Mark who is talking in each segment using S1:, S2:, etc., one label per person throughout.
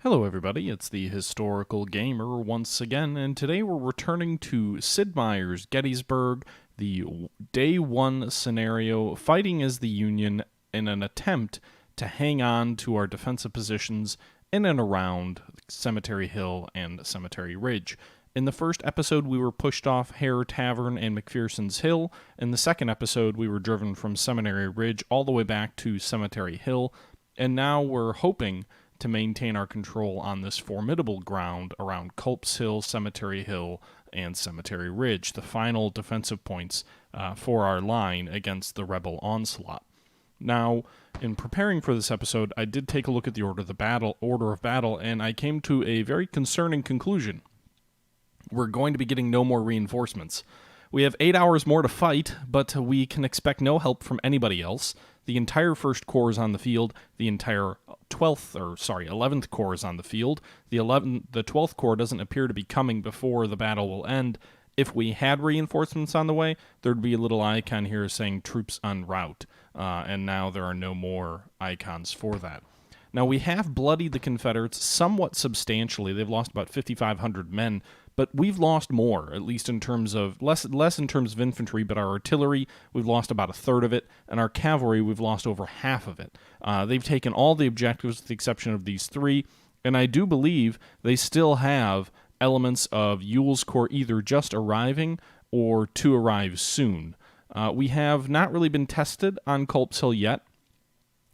S1: Hello everybody, it's the Historical Gamer once again, and today we're returning to Sid Meier's Gettysburg, the Day 1 scenario, fighting as the Union in an attempt to hang on to our defensive positions in and around Cemetery Hill and Cemetery Ridge. In the first episode, we were pushed off Hare Tavern and McPherson's Hill. In the second episode, we were driven from Cemetery Ridge all the way back to Cemetery Hill, and now we're hoping to maintain our control on this formidable ground around Culps Hill, Cemetery Hill, and Cemetery Ridge, the final defensive points for our line against the rebel onslaught. Now, in preparing for this episode, I did take a look at the order of battle, and I came to a very concerning conclusion. We're going to be getting no more reinforcements. We have 8 hours more to fight, but we can expect no help from anybody else. The entire 1st Corps is on the field. The entire 11th Corps is on the field. The 12th Corps doesn't appear to be coming before the battle will end. If we had reinforcements on the way, there'd be a little icon here saying troops en route, and now there are no more icons for that. Now, we have bloodied the Confederates somewhat substantially. They've lost about 5,500 men, but we've lost more, at least in terms of, less in terms of infantry, but our artillery, we've lost about a third of it, and our cavalry, we've lost over half of it. They've taken all the objectives with the exception of these 3, and I do believe they still have elements of Ewell's Corps either just arriving or to arrive soon. We have not really been tested on Culps Hill yet,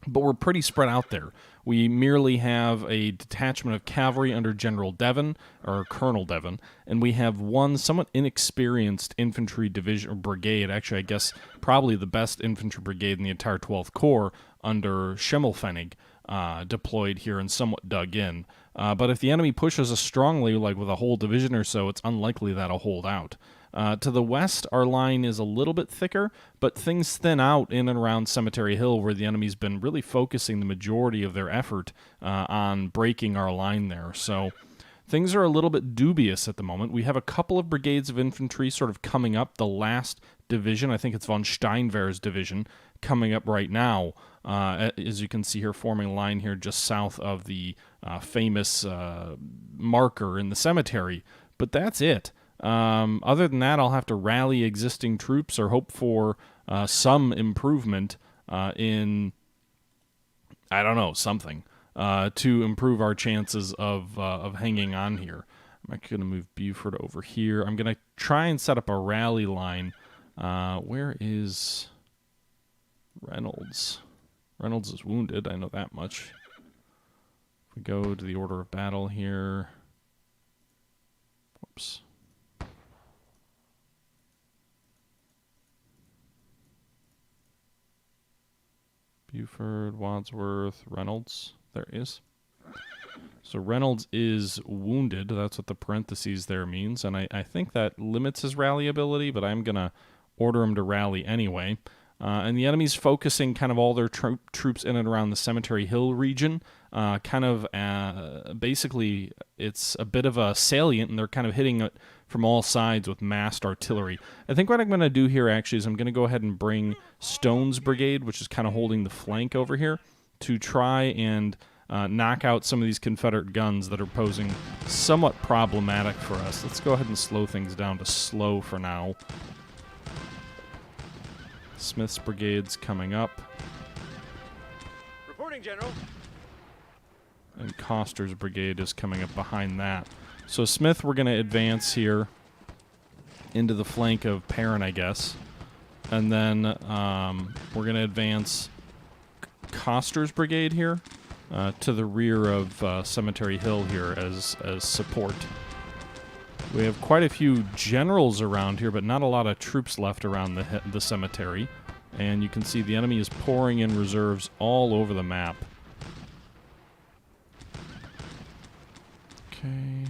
S1: but we're pretty spread out there. We merely have a detachment of cavalry under General Devon, or Colonel Devon, and we have one somewhat inexperienced infantry division or brigade, actually I guess probably the best infantry brigade in the entire 12th Corps under Schimmelpfennig, deployed here and somewhat dug in. But if the enemy pushes us strongly, like with a whole division or so, it's unlikely that'll hold out. To the west, our line is a little bit thicker, but things thin out in and around Cemetery Hill, where the enemy's been really focusing the majority of their effort on breaking our line there. So things are a little bit dubious at the moment. We have a couple of brigades of infantry sort of coming up. The last division, I think it's von Steinwehr's division, coming up right now. As you can see here, forming a line here just south of the famous marker in the cemetery. But that's it. Other than that, I'll have to rally existing troops or hope for some improvement in, I don't know, something to improve our chances of hanging on here. I'm actually going to move Buford over here. I'm going to try and set up a rally line. Where is Reynolds? Reynolds is wounded, I know that much. If we go to the order of battle here. Whoops. Buford, Wadsworth, Reynolds. There he is. So Reynolds is wounded. That's what the parentheses there means. And I think that limits his rally ability, but I'm going to order him to rally anyway. And the enemy's focusing kind of all their troops in and around the Cemetery Hill region. Basically, it's a bit of a salient, and they're kind of hitting it from all sides with massed artillery. I think what I'm going to do here, actually, is I'm going to go ahead and bring Stone's brigade, which is kind of holding the flank over here, to try and knock out some of these Confederate guns that are posing somewhat problematic for us. Let's go ahead and slow things down to slow for now. Smith's brigade's coming up.
S2: Reporting, General.
S1: And Coster's brigade is coming up behind that. So Smith, we're going to advance here into the flank of Perrin, I guess. And then we're going to advance Coster's brigade here to the rear of Cemetery Hill here as support. We have quite a few generals around here, but not a lot of troops left around the cemetery. And you can see the enemy is pouring in reserves all over the map. Okay.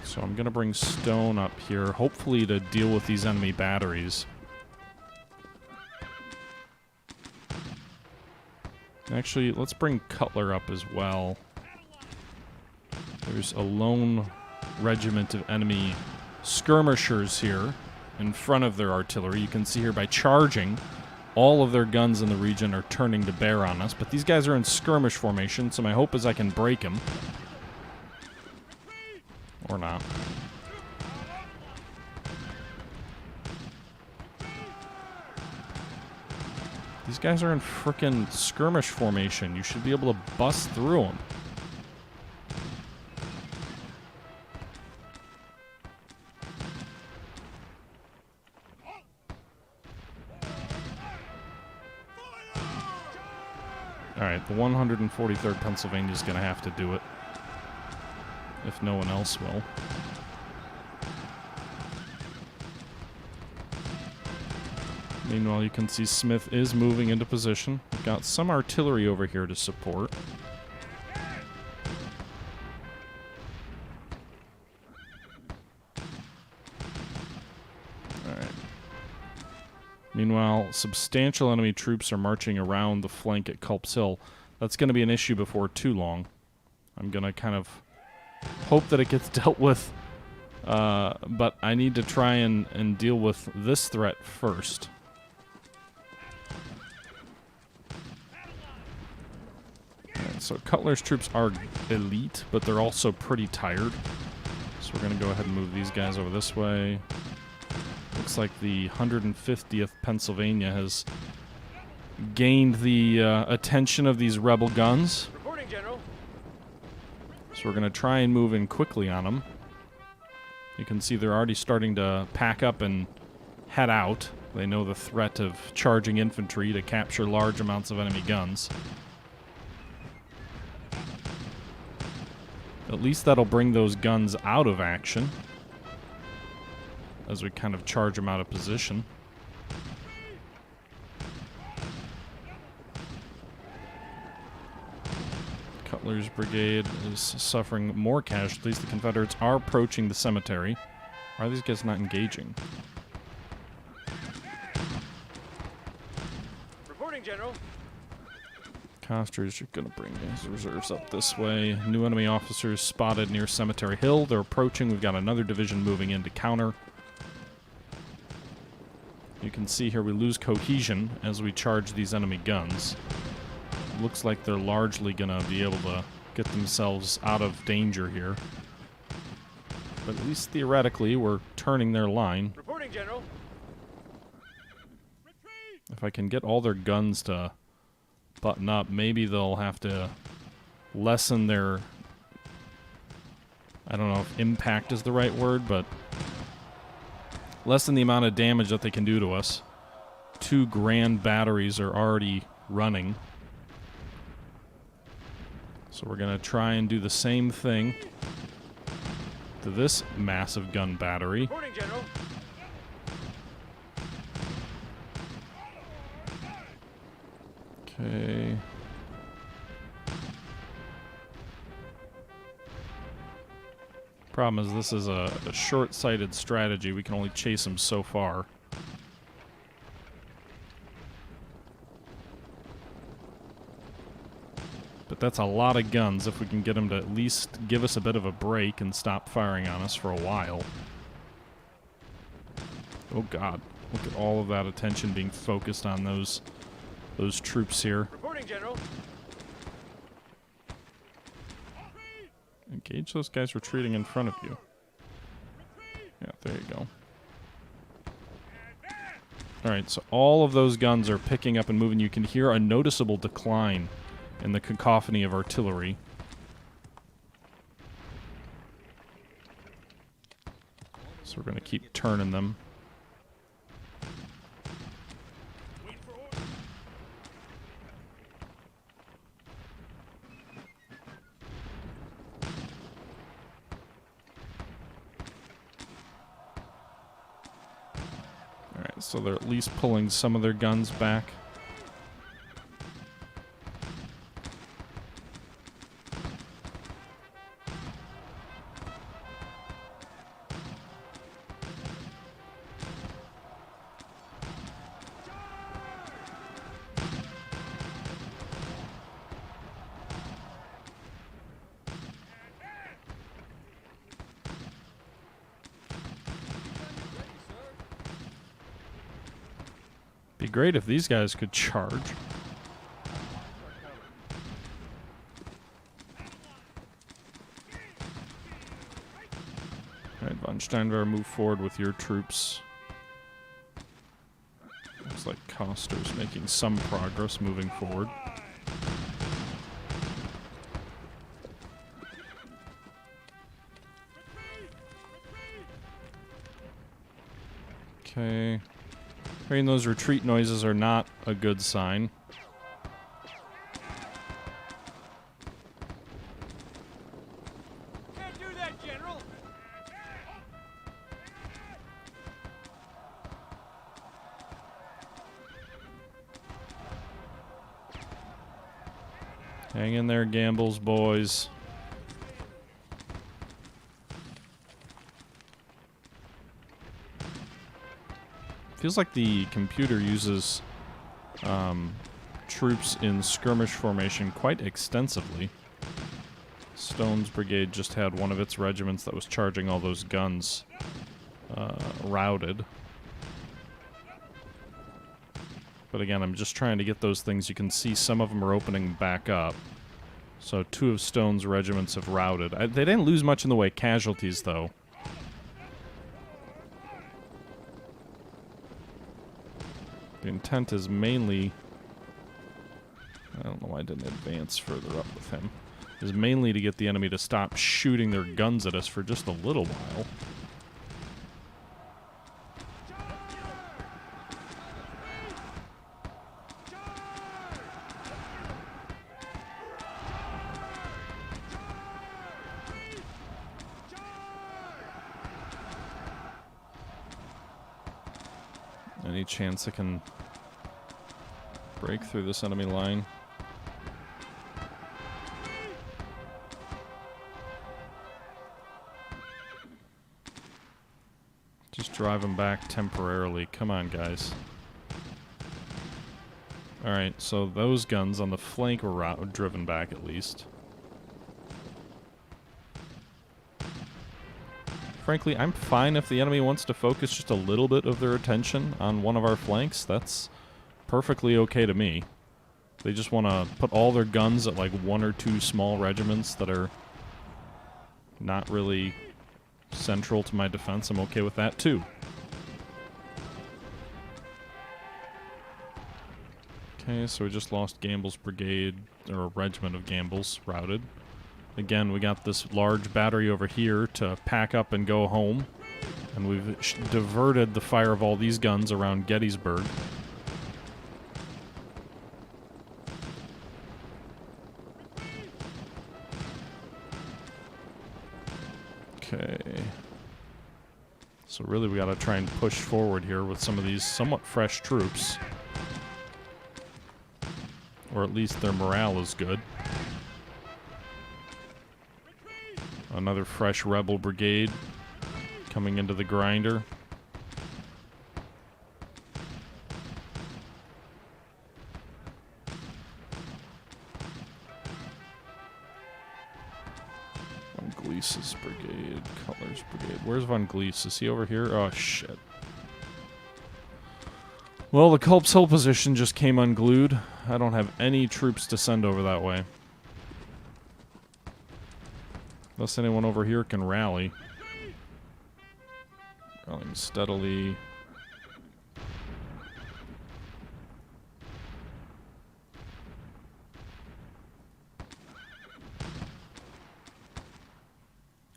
S1: So I'm going to bring Stone up here, hopefully to deal with these enemy batteries. Actually, let's bring Cutler up as well. There's a lone regiment of enemy skirmishers here in front of their artillery. You can see here by charging, all of their guns in the region are turning to bear on us. But these guys are in skirmish formation, so my hope is I can break them. Or not. These guys are in frickin' skirmish formation. You should be able to bust through them. Alright, the 143rd Pennsylvania is going to have to do it. If no one else will. Meanwhile, you can see Smith is moving into position. We've got some artillery over here to support. Alright. Meanwhile, substantial enemy troops are marching around the flank at Culps Hill. That's going to be an issue before too long. I'm going to kind of hope that it gets dealt with, but I need to try and deal with this threat first. So Cutler's troops are elite, but they're also pretty tired. So we're going to go ahead and move these guys over this way. Looks like the 150th Pennsylvania has gained the attention of these rebel guns.
S2: Reporting, General.
S1: So we're going to try and move in quickly on them. You can see they're already starting to pack up and head out. They know the threat of charging infantry to capture large amounts of enemy guns. At least that'll bring those guns out of action as we kind of charge them out of position. Cutler's brigade is suffering more casualties. The Confederates are approaching the cemetery. Why are these guys not engaging?
S2: Reporting, General.
S1: Costers are going to bring his reserves up this way. New enemy officers spotted near Cemetery Hill. They're approaching. We've got another division moving in to counter. You can see here we lose cohesion as we charge these enemy guns. Looks like they're largely going to be able to get themselves out of danger here. But at least theoretically, we're turning their line.
S2: Reporting, General.
S1: If I can get all their guns to button up, maybe they'll have to lessen their... I don't know if impact is the right word, but lessen the amount of damage that they can do to us. 2 grand batteries are already running. So we're going to try and do the same thing to this massive gun battery.
S2: Reporting, General.
S1: Okay. Problem is, this is a short-sighted strategy. We can only chase them so far. But that's a lot of guns if we can get them to at least give us a bit of a break and stop firing on us for a while. Oh god, look at all of that attention being focused on those troops here.
S2: Reporting, General.
S1: Engage those guys retreating in front of you. Yeah, there you go. Alright, so all of those guns are picking up and moving. You can hear a noticeable decline in the cacophony of artillery. So we're going to keep turning them. Alright, so they're at least pulling some of their guns back. Be great if these guys could charge. Alright, von Steinwehr, move forward with your troops. Looks like Koster's making some progress moving forward. Okay. Hearing those retreat noises are not a good sign.
S2: Can't do that, General.
S1: Hang in there, Gambles, boys. Feels like the computer uses troops in skirmish formation quite extensively. Stone's brigade just had one of its regiments that was charging all those guns routed. But again, I'm just trying to get those things. You can see some of them are opening back up. So 2 of Stone's regiments have routed. They didn't lose much in the way of casualties, though. The intent is mainly... I don't know why I didn't advance further up with him. Is mainly to get the enemy to stop shooting their guns at us for just a little while. Any chance I can break through this enemy line? Just drive them back temporarily. Come on, guys. Alright, so those guns on the flank were driven back at least. Frankly, I'm fine if the enemy wants to focus just a little bit of their attention on one of our flanks. That's perfectly okay to me. They just want to put all their guns at like 1 or 2 small regiments that are not really central to my defense. I'm okay with that too. Okay, so we just lost Gamble's brigade, or a regiment of Gamble's routed. Again, we got this large battery over here to pack up and go home. And we've diverted the fire of all these guns around Gettysburg. Okay. So really we gotta try and push forward here with some of these somewhat fresh troops. Or at least their morale is good. Another fresh rebel brigade coming into the grinder. Von Gleese's brigade, Cutler's brigade. Where's Von Gleese? Is he over here? Oh, shit. Well, the Culps Hill position just came unglued. I don't have any troops to send over that way. Unless anyone over here can rally. Rallying steadily.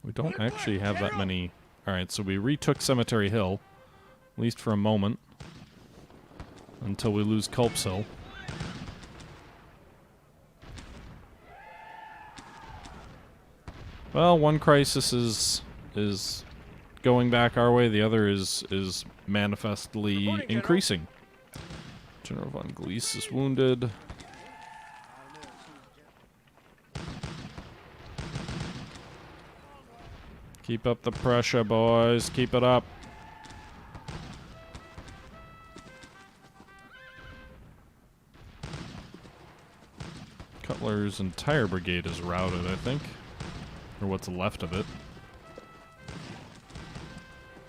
S1: We don't actually have that many. Alright, so we retook Cemetery Hill. At least for a moment. Until we lose Culps Hill. Well, one crisis is going back our way. The other is manifestly increasing. General Von Gleese is wounded. Keep up the pressure, boys. Keep it up. Cutler's entire brigade is routed, I think. Or what's left of it.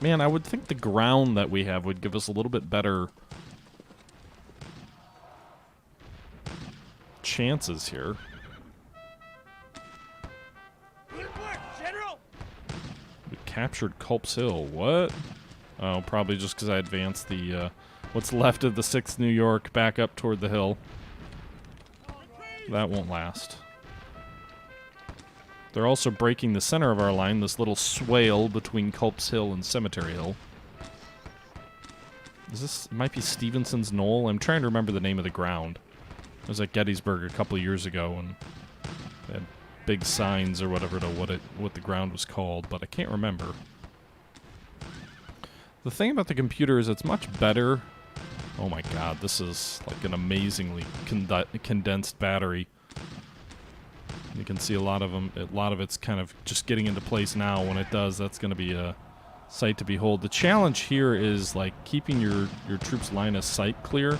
S1: Man, I would think the ground that we have would give us a little bit better chances here.
S2: Good work, General.
S1: We captured Culps Hill. What? Oh, probably just because I advanced the what's left of the 6th New York back up toward the hill. That won't last. They're also breaking the center of our line, this little swale between Culps Hill and Cemetery Hill. Is this, it might be Stevenson's Knoll? I'm trying to remember the name of the ground. I was at Gettysburg a couple years ago, and they had big signs or whatever to what the ground was called, but I can't remember. The thing about the computer is it's much better. Oh my god, this is like an amazingly condensed battery. You can see a lot of it's kind of just getting into place now. When it does, that's going to be a sight to behold. The challenge here is like keeping your troops' line of sight clear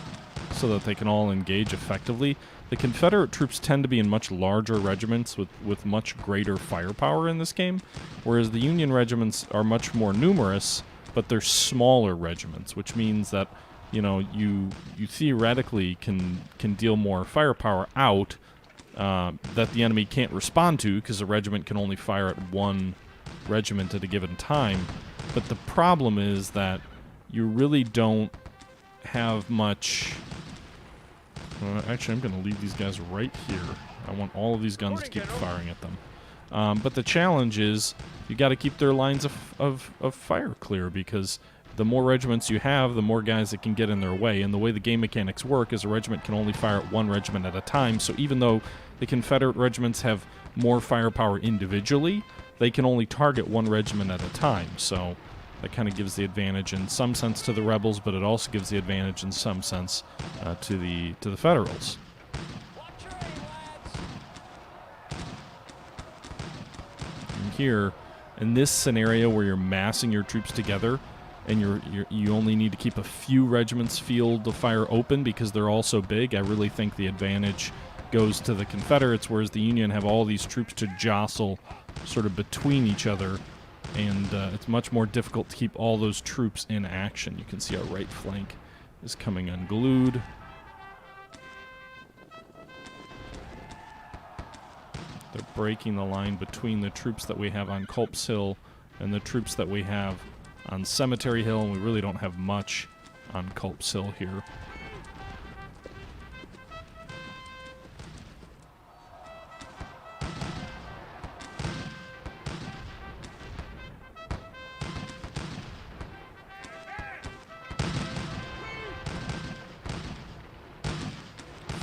S1: so that they can all engage effectively. The Confederate troops tend to be in much larger regiments with much greater firepower in this game, whereas the Union regiments are much more numerous, but they're smaller regiments, which means that, you know, you theoretically can deal more firepower out that the enemy can't respond to, because a regiment can only fire at one regiment at a given time. But the problem is that you really don't have much... actually, I'm going to leave these guys right here. I want all of these guns to keep firing at them. But the challenge is you got to keep their lines of fire clear, because the more regiments you have, the more guys that can get in their way. And the way the game mechanics work is a regiment can only fire at one regiment at a time. So even though the Confederate regiments have more firepower individually, they can only target one regiment at a time. So that kind of gives the advantage in some sense to the rebels, but it also gives the advantage in some sense to the Federals. And here, in this scenario where you're massing your troops together, and you only need to keep a few regiments' field of fire open because they're all so big, I really think the advantage goes to the Confederates, whereas the Union have all these troops to jostle sort of between each other, and it's much more difficult to keep all those troops in action. You can see our right flank is coming unglued. They're breaking the line between the troops that we have on Culps Hill and the troops that we have on Cemetery Hill, and we really don't have much on Culps Hill here.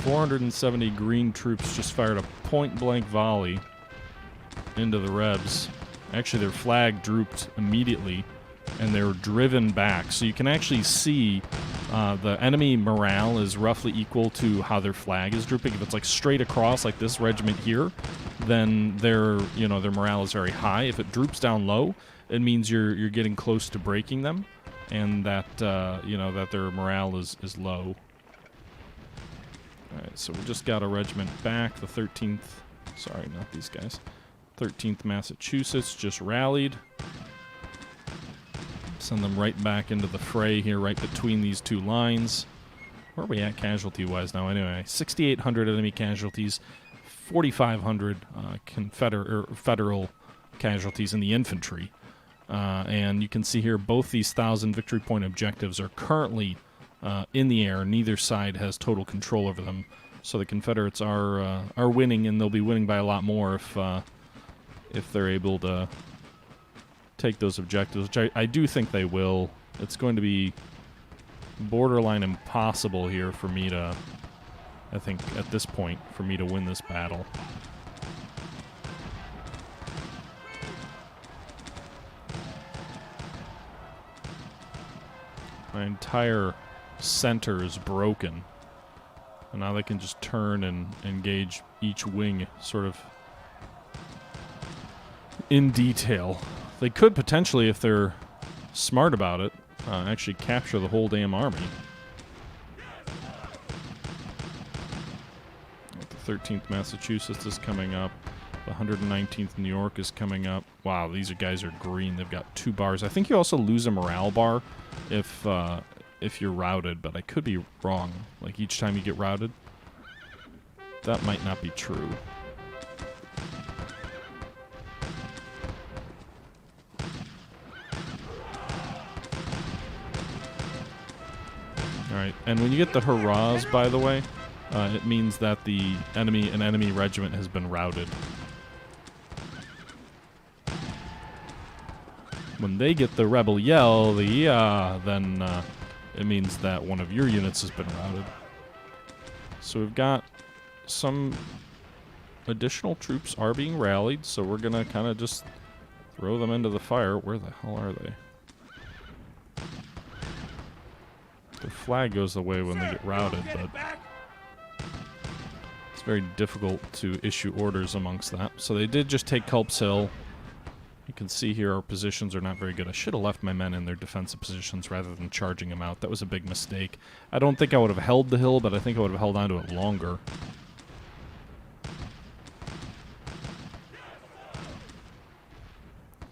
S1: .470 green troops just fired a point-blank volley into the Rebs. Actually, their flag drooped immediately, and they were driven back. So you can actually see the enemy morale is roughly equal to how their flag is drooping. If it's like straight across, like this regiment here, then their morale is very high. If it droops down low, it means you're getting close to breaking them, and that that their morale is low. All right, so we just got a regiment back. The 13th, sorry, not these guys. 13th Massachusetts just rallied. Send them right back into the fray here, right between these two lines. Where are we at casualty-wise now? Anyway, 6,800 enemy casualties, 4,500 federal casualties in the infantry. And you can see here both these 1,000 victory point objectives are currently in the air. Neither side has total control over them. So the Confederates are winning, and they'll be winning by a lot more if they're able to take those objectives, which I do think they will. It's going to be borderline impossible here for me to, I think, at this point, for me to win this battle. My entire center is broken, and now they can just turn and engage each wing sort of in detail. They could potentially, if they're smart about it, actually capture the whole damn army. The 13th Massachusetts is coming up. The 119th New York is coming up. Wow, these guys are green. They've got 2 bars. I think you also lose a morale bar if you're routed, but I could be wrong. Like each time you get routed. that might not be true. Alright, and when you get the hurrahs, by the way, it means that an enemy regiment has been routed. When they get the rebel yell, the yeah, then it means that one of your units has been routed. So we've got some additional troops are being rallied, so we're gonna kind of just throw them into the fire. Where the hell are they? Their flag goes away when they get routed, but it's very difficult to issue orders amongst that. So they did just take Culps Hill. You can see here our positions are not very good. I should have left my men in their defensive positions rather than charging them out. That was a big mistake. I don't think I would have held the hill, but I think I would have held on to it longer.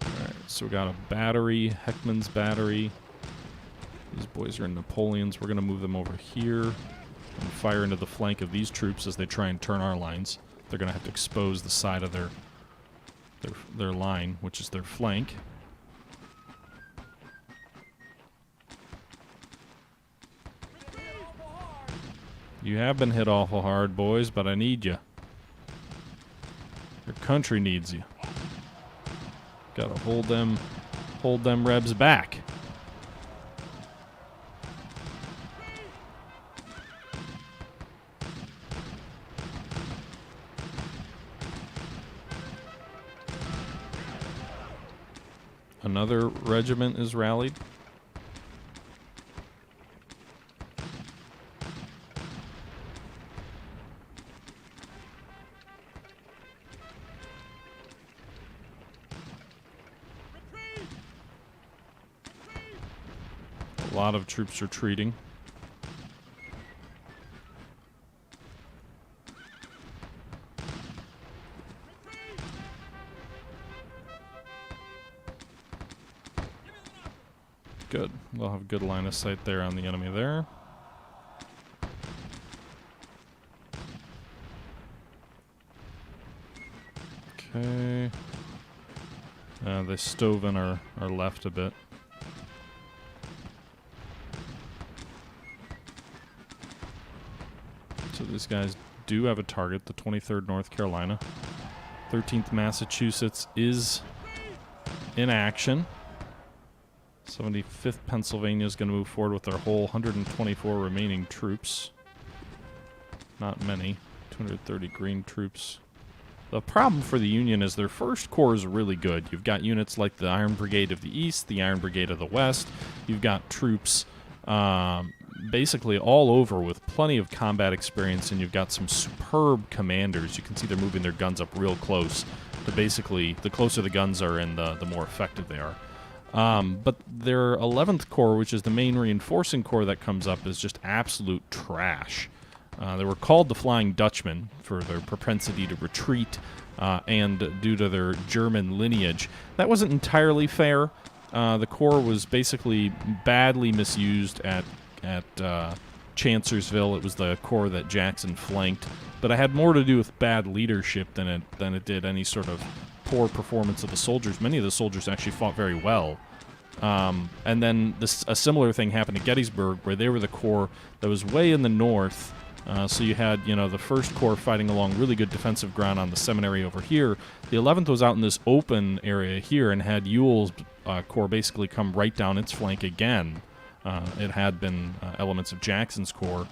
S1: Alright, so we got a battery, Heckman's battery. These boys are in Napoleons. We're going to move them over here and fire into the flank of these troops as they try and turn our lines. They're going to have to expose the side of their line, which is their flank. You have been hit awful hard, boys, but I need you. Your country needs you. Gotta hold them rebs back. Another regiment is rallied. A lot of troops retreating. Good. They'll have a good line of sight there on the enemy there. Okay. They stove in our left a bit. So these guys do have a target, the 23rd North Carolina. 13th Massachusetts is in action. 75th Pennsylvania is going to move forward with their whole 124 remaining troops. Not many. 230 green troops. The problem for the Union is their first corps is really good. You've got units like the Iron Brigade of the East, the Iron Brigade of the West. You've got troops basically all over with plenty of combat experience, and you've got some superb commanders. You can see they're moving their guns up real close to basically, the closer the guns are in, the more effective they are. But their 11th Corps, which is the main reinforcing corps that comes up, is just absolute trash. They were called the Flying Dutchmen for their propensity to retreat and due to their German lineage. That wasn't entirely fair. The Corps was basically badly misused at Chancellorsville. It was the Corps that Jackson flanked, but it had more to do with bad leadership than it did any sort of poor performance of the soldiers. Many of the soldiers actually fought very well. And then a similar thing happened at Gettysburg, where they were the corps that was way in the north. So you had, the 1st Corps fighting along really good defensive ground on the seminary over here. The 11th was out in this open area here and had Ewell's Corps basically come right down its flank again. It had been elements of Jackson's Corps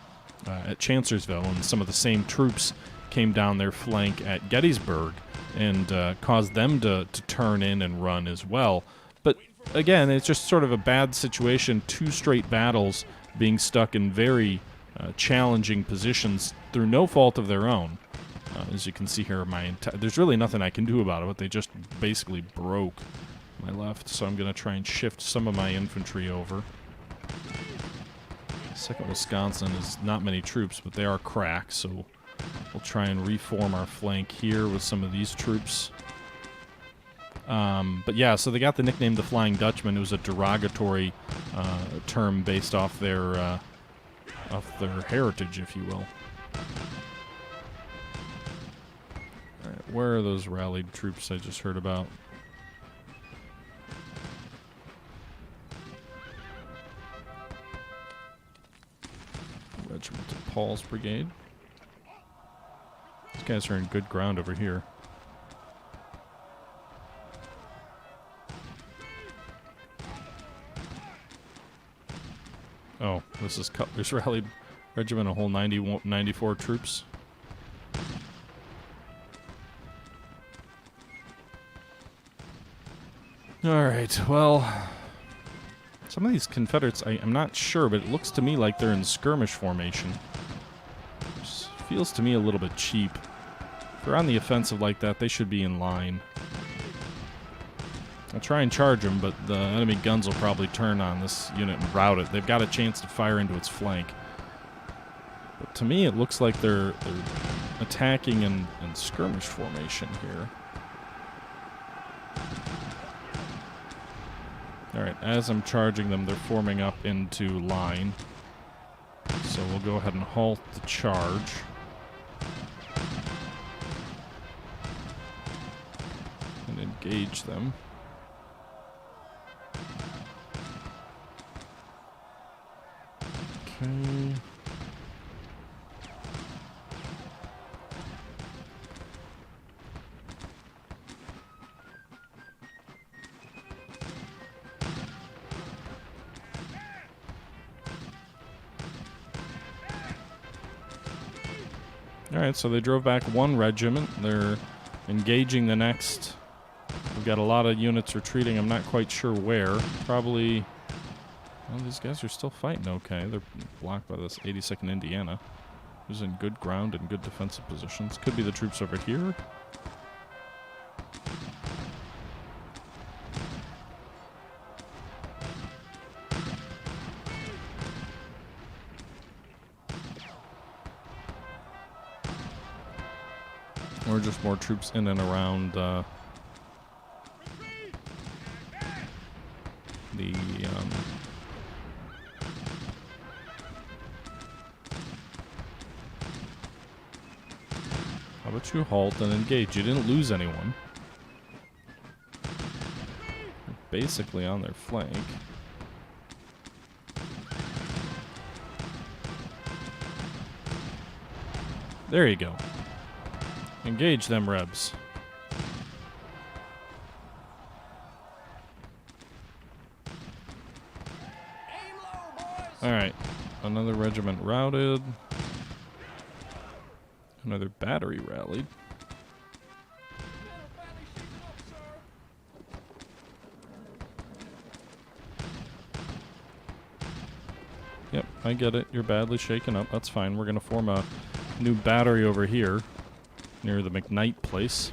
S1: at Chancellorsville, and some of the same troops came down their flank at Gettysburg and caused them to turn in and run as well. But again, it's just sort of a bad situation, 2 straight battles being stuck in very challenging positions through no fault of their own. As you can see here, there's really nothing I can do about it, but they just basically broke my left, so I'm going to try and shift some of my infantry over. 2nd Wisconsin is not many troops, but they are cracked, so we'll try and reform our flank here with some of these troops. But yeah, so they got the nickname the Flying Dutchman. It was a derogatory term based off their heritage, if you will. Where are those rallied troops I just heard about? Regiment of Paul's Brigade. These guys are in good ground over here. Oh, this is Cutler's rallied regiment, a whole 94 troops. Alright, well, some of these Confederates, I'm not sure, but it looks to me like they're in skirmish formation. Just feels to me a little bit cheap. If they're on the offensive like that, they should be in line. I'll try and charge them, but the enemy guns will probably turn on this unit and rout it. They've got a chance to fire into its flank. But to me, it looks like they're attacking in skirmish formation here. Alright, as I'm charging them, they're forming up into line. So we'll go ahead and halt the charge. And engage them. Okay. Alright, so they drove back one regiment. They're engaging the next. We've got a lot of units retreating. I'm not quite sure where. Probably... Well, these guys are still fighting okay. They're blocked by this 82nd Indiana, who's in good ground and good defensive positions. Could be the troops over here. Or just more troops in and around the how about you halt and engage? You didn't lose anyone. You're basically on their flank. There you go. Engage them, Rebs. Alright. Another regiment routed. Another battery rallied. Yep, I get it. You're badly shaken up. That's fine. We're going to form a new battery over here near the McKnight place.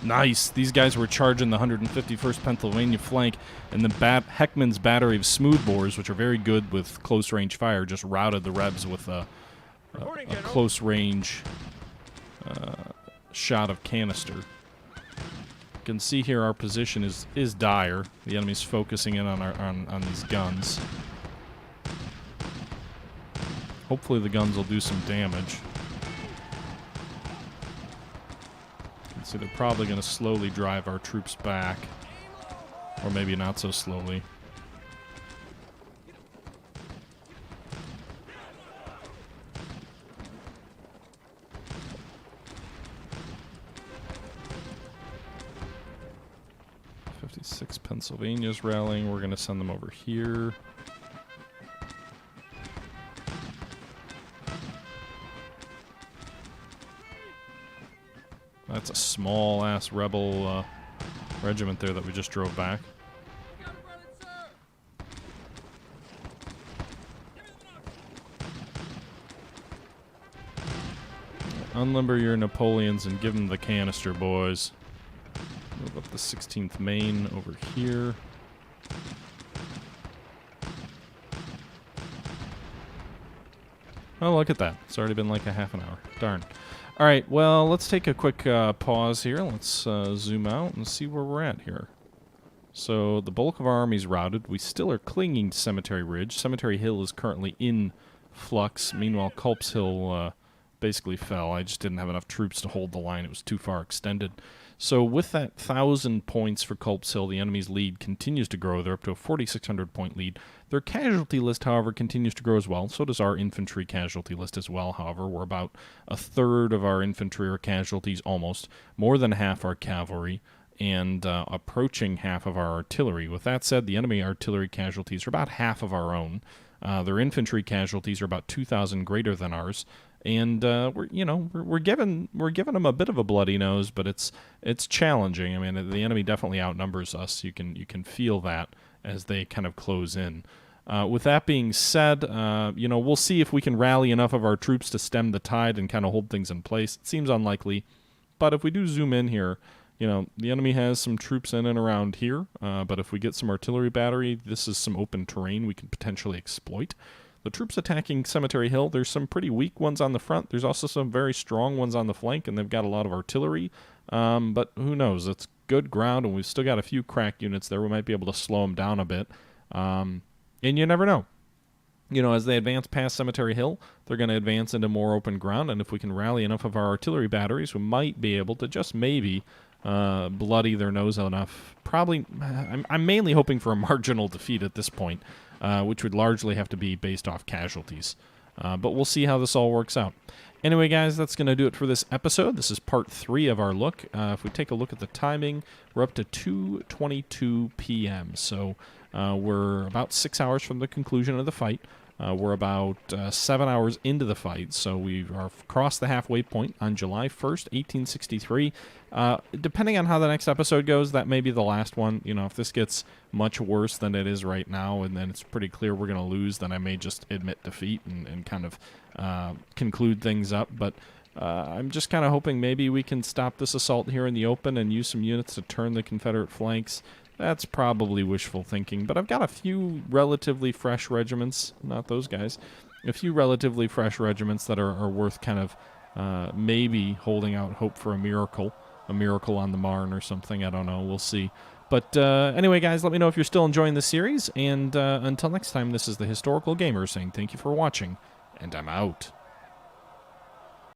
S1: Nice. These guys were charging the 151st Pennsylvania flank, and the Heckman's battery of smoothbores, which are very good with close-range fire, just routed the Rebs with a close-range shot of canister. You can see here our position is dire. The enemy's focusing in on these guns. Hopefully the guns will do some damage. So they're probably going to slowly drive our troops back. Or maybe not so slowly. Pennsylvania's rallying. We're going to send them over here. That's a small-ass rebel regiment there that we just drove back. Unlimber your Napoleons and give them the canister, boys. Move up the 16th Maine over here. Oh, look at that. It's already been like a half an hour. Darn. All right, well, let's take a quick pause here. Let's zoom out and see where we're at here. So the bulk of our army's routed. We still are clinging to Cemetery Ridge. Cemetery Hill is currently in flux. Meanwhile, Culps Hill basically fell. I just didn't have enough troops to hold the line. It was too far extended. So with that 1,000 points for Culps Hill, the enemy's lead continues to grow. They're up to a 4,600 point lead. Their casualty list, however, continues to grow as well. So does our infantry casualty list as well. However, we're about a third of our infantry are casualties, almost. More than half are cavalry, and approaching half of our artillery. With that said, the enemy artillery casualties are about half of our own. Their infantry casualties are about 2,000 greater than ours, and we're giving them a bit of a bloody nose, but it's challenging. I mean, the enemy definitely outnumbers us. You can feel that as they kind of close in. With that being said, we'll see if we can rally enough of our troops to stem the tide and kind of hold things in place. It seems unlikely, but if we do zoom in here, the enemy has some troops in and around here, but if we get some artillery battery, this is some open terrain we can potentially exploit. The troops attacking Cemetery Hill, there's some pretty weak ones on the front. There's also some very strong ones on the flank, and they've got a lot of artillery. But who knows? It's good ground, and we've still got a few crack units there. We might be able to slow them down a bit. And you never know. As they advance past Cemetery Hill, they're going to advance into more open ground, and if we can rally enough of our artillery batteries, we might be able to just maybe bloody their nose enough. Probably, I'm mainly hoping for a marginal defeat at this point, which would largely have to be based off casualties. But we'll see how this all works out. Anyway, guys, that's going to do it for this episode. This is part 3 of our look. If we take a look at the timing, we're up to 2:22 p.m., so we're about 6 hours from the conclusion of the fight. We're about 7 hours into the fight, so we are crossed the halfway point on July 1st, 1863. Depending on how the next episode goes, that may be the last one. If this gets much worse than it is right now, and then it's pretty clear we're going to lose, then I may just admit defeat and kind of conclude things up. But I'm just kind of hoping maybe we can stop this assault here in the open and use some units to turn the Confederate flanks. That's probably wishful thinking, but I've got a few relatively fresh regiments, not those guys, a few relatively fresh regiments that are worth kind of maybe holding out hope for a miracle on the Marne or something. I don't know. We'll see. But anyway, guys, let me know if you're still enjoying the series, and until next time, this is the Historical Gamer saying thank you for watching, and I'm out.